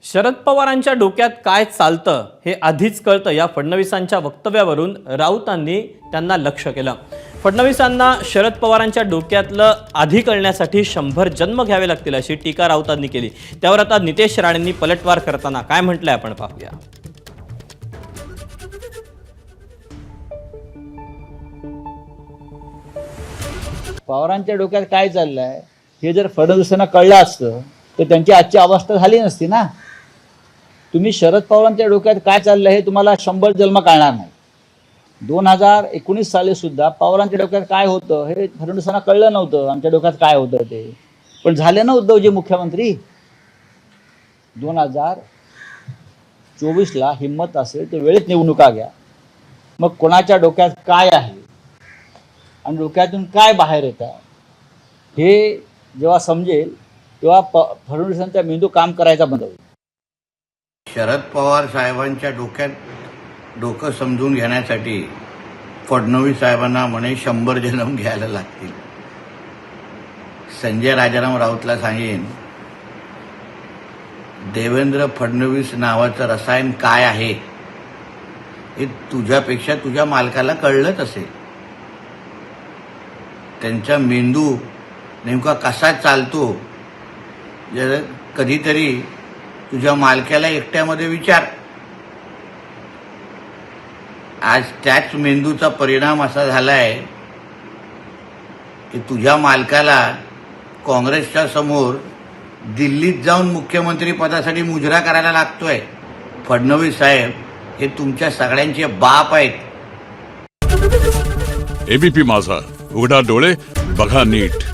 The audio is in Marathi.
शरद पवारांच्या डोक्यात काय चालतं हे आधीच कळतं या फडणवीसांच्या वक्तव्यावरून राऊतांनी त्यांना लक्ष केलं। फडणवीसांना शरद पवारांच्या डोक्यातलं आधी कळण्यासाठी 100 जन्म घ्यावे लागतील अशी टीका राऊतांनी केली। त्यावर आता नितेश राणेंनी पलटवार करताना काय म्हटलंय आपण पाहूया। पवारांच्या डोक्यात काय चाललंय हे जर फडणवीसांना कळलं असतं तर त्यांची आजची अवस्था झाली नसती ना। तुम्ही शरद पवारांच्या डोक्यात काय चाललंय हे तुम्हाला 100 जन्म कळणार नाही। 2019 साली सुद्धा पवारांच्या डोक्यात काय होतं हे फडणवीसांना कळलं नव्हतं, आमच्या डोक्यात काय होतं ते। पण झाले ना उद्धवजी मुख्यमंत्री। 2024ला हिम्मत असेल तर वेळेत निवडणुका घ्या, मग कोणाच्या डोक्यात काय आहे आणि डोक्यातून काय बाहेर येतं हे जेव्हा समजेल तेव्हा फडणवीसांचा मेंदू काम करायचा बंद होईल। शरद पवार साहेबांच्या डोक्यात डोकं समजून घेण्यासाठी फडणवीस साहेबांना म्हणे 100 जन्म घ्यायला लागतील। संजय राजाराम राऊतला सांगेन, देवेंद्र फडणवीस नावाचं रसायन काय आहे हे तुझ्यापेक्षा तुझ्या मालकाला कळलंच असेल। त्यांचा मेंदू नेमका कसा चालतो जर कधीतरी तुझ्या मालकाला एकट्यामध्ये विचार। आज त्याच मेंदूचा परिणाम असा झालाय की तुझ्या मालकाला काँग्रेसच्या समोर दिल्लीत जाऊन मुख्यमंत्री पदासाठी मुजरा करायला लागतोय। फडणवीस साहेब हे तुमच्या सगळ्यांचे बाप आहेत। एबीपी माझा, उघडा डोळे बघा नीट।